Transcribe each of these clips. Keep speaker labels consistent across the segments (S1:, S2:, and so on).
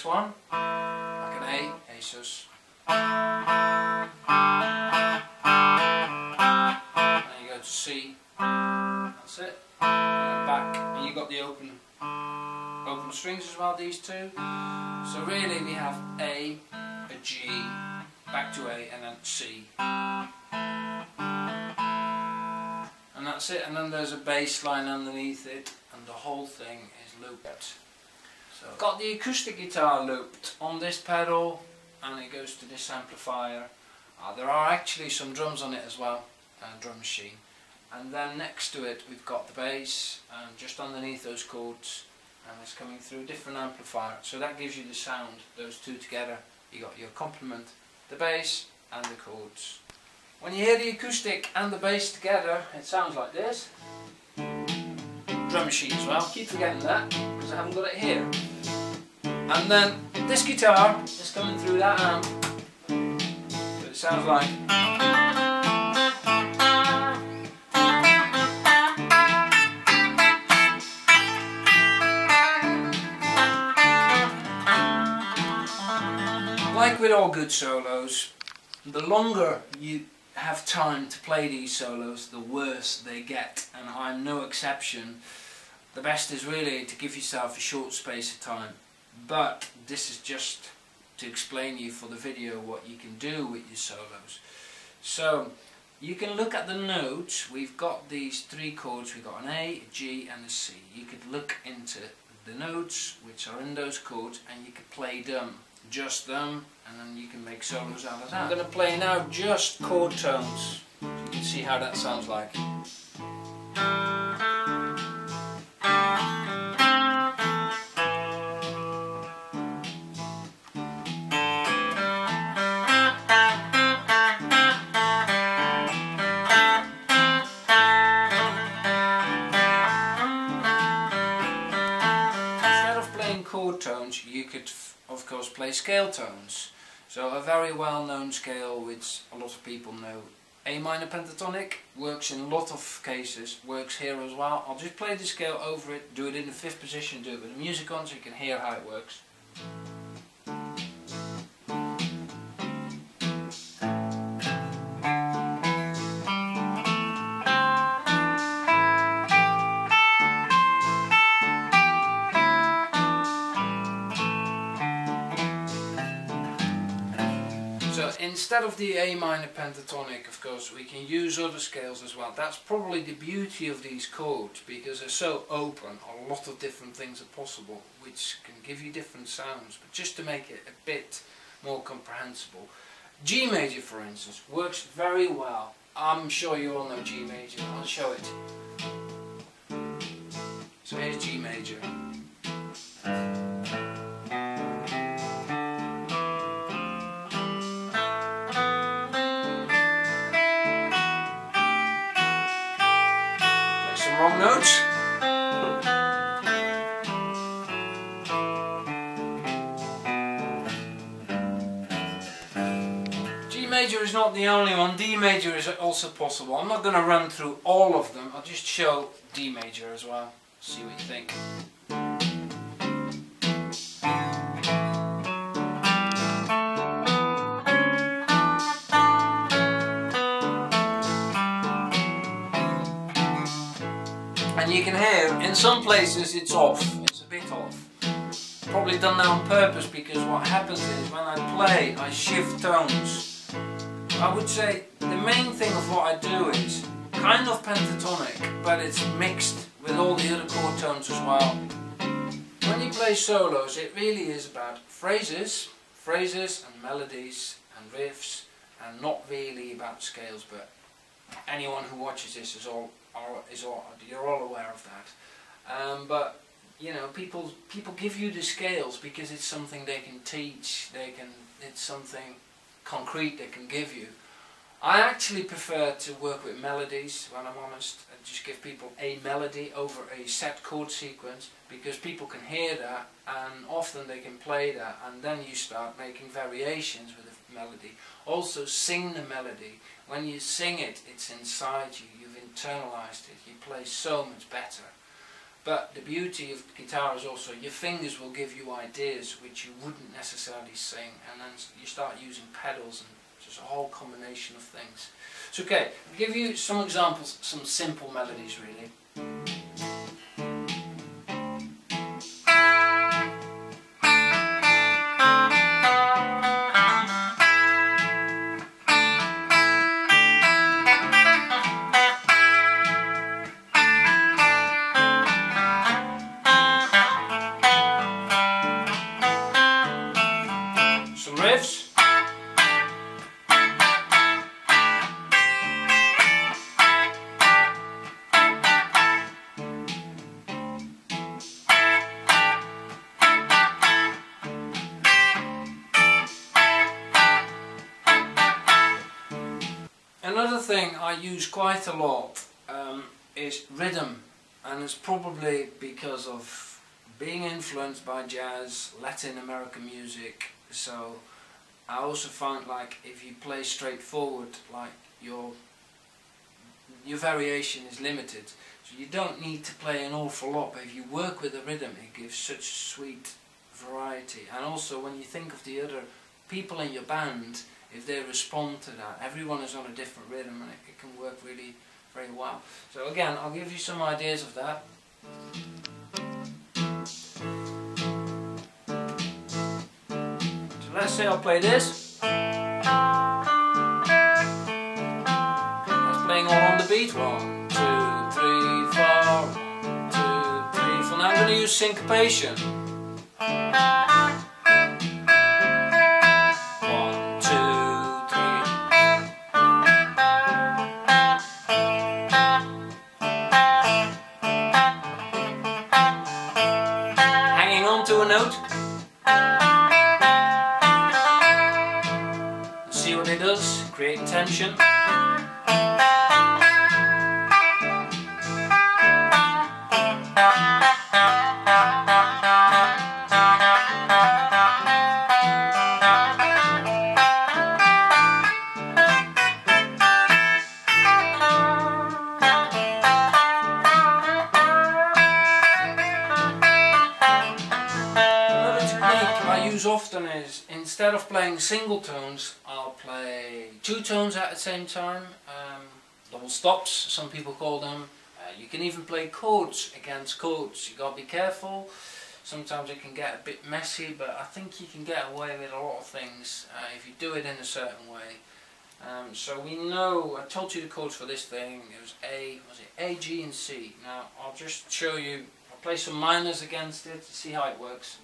S1: this one, like an A sus. And you go to C, that's it. And then back, and you've got the open strings as well, these two. So really we have A, a G, back to A, and then C. And that's it, and then there's a bass line underneath it, and the whole thing is looped. So I've got the acoustic guitar looped on this pedal, and it goes to this amplifier. There are actually some drums on it as well, drum machine. And then next to it we've got the bass, and just underneath those chords, and it's coming through a different amplifier. So that gives you the sound, those two together. You got your complement, the bass and the chords. When you hear the acoustic and the bass together, it sounds like this. Drum machine as well, keep forgetting that because I haven't got it here. And then this guitar is coming through that amp, so it sounds like. Like with all good solos, the longer you have time to play these solos, the worse they get, and I'm no exception. The best is really to give yourself a short space of time, but this is just to explain you for the video what you can do with your solos. So you can look at the notes. We've got these three chords, we've got an A, a G and a C. You could look into the notes which are in those chords and you could play them, just them, and then you can make solos out of that. I'm going to play now just chord tones, so you can see how that sounds like. Instead of playing chord tones, you could of course play scale tones. So a very well known scale which a lot of people know, A minor pentatonic, works in a lot of cases, works here as well. I'll just play the scale over it, do it in the 5th position, do it with the music on so you can hear how it works. So instead of the A minor pentatonic, of course, we can use other scales as well. That's probably the beauty of these chords, because they're so open, a lot of different things are possible, which can give you different sounds. But just to make it a bit more comprehensible, G major, for instance, works very well. I'm sure you all know G major, I'll show it. So here's G major. Wrong notes. G major is not the only one, D major is also possible. I'm not going to run through all of them, I'll just show D major as well, see what you think. And you can hear, in some places it's off, it's a bit off. Probably done that on purpose, because what happens is when I play, I shift tones. I would say the main thing of what I do is kind of pentatonic, but it's mixed with all the other chord tones as well. When you play solos, it really is about phrases and melodies and riffs, and not really about scales, but anyone who watches this is you're all aware of that. But you know, people give you the scales because it's something they can teach. It's something concrete they can give you. I actually prefer to work with melodies, when I'm honest, and just give people a melody over a set chord sequence, because people can hear that and often they can play that, and then you start making variations with the melody. Also sing the melody. When you sing it, it's inside you, you've internalized it, you play so much better. But the beauty of guitar is also your fingers will give you ideas which you wouldn't necessarily sing, and then you start using pedals and just a whole combination of things. So okay, I'll give you some examples, some simple melodies really. Riffs. Another thing I use quite a lot is rhythm, and it's probably because of being influenced by jazz, Latin American music. So I also find, like, if you play straightforward, like your variation is limited, so you don't need to play an awful lot, but if you work with the rhythm it gives such sweet variety. And also when you think of the other people in your band, if they respond to that, everyone is on a different rhythm and it can work really very well. So again, I'll give you some ideas of that. Let's say I'll play this. That's playing all on the beat. 1, 2, 3, 4. 1, 2, 3, 4. Now I'm going to use syncopation. 1, 2, 3. Hanging on to a note. See what it does, create tension. Another technique I use often is, instead of playing single tones, I'll play 2 tones at the same time, double stops some people call them. You can even play chords against chords. You gotta be careful, sometimes it can get a bit messy, but I think you can get away with a lot of things if you do it in a certain way. So we know, I told you the chords for this thing, it was A, G and C. Now I'll just show you, I'll play some minors against it to see how it works.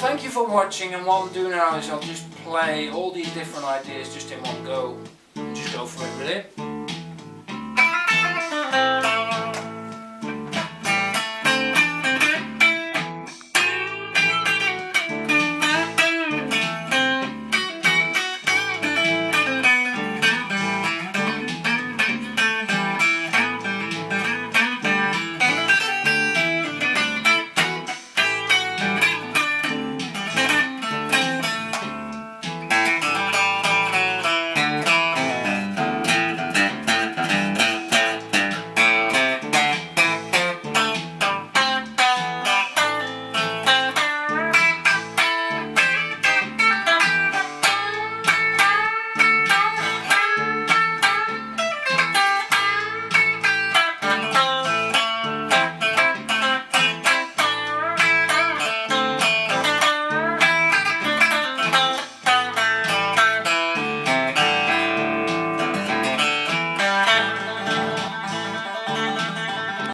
S1: Thank you for watching, and what I'll do now is I'll just play all these different ideas just in one go, and just go for it really.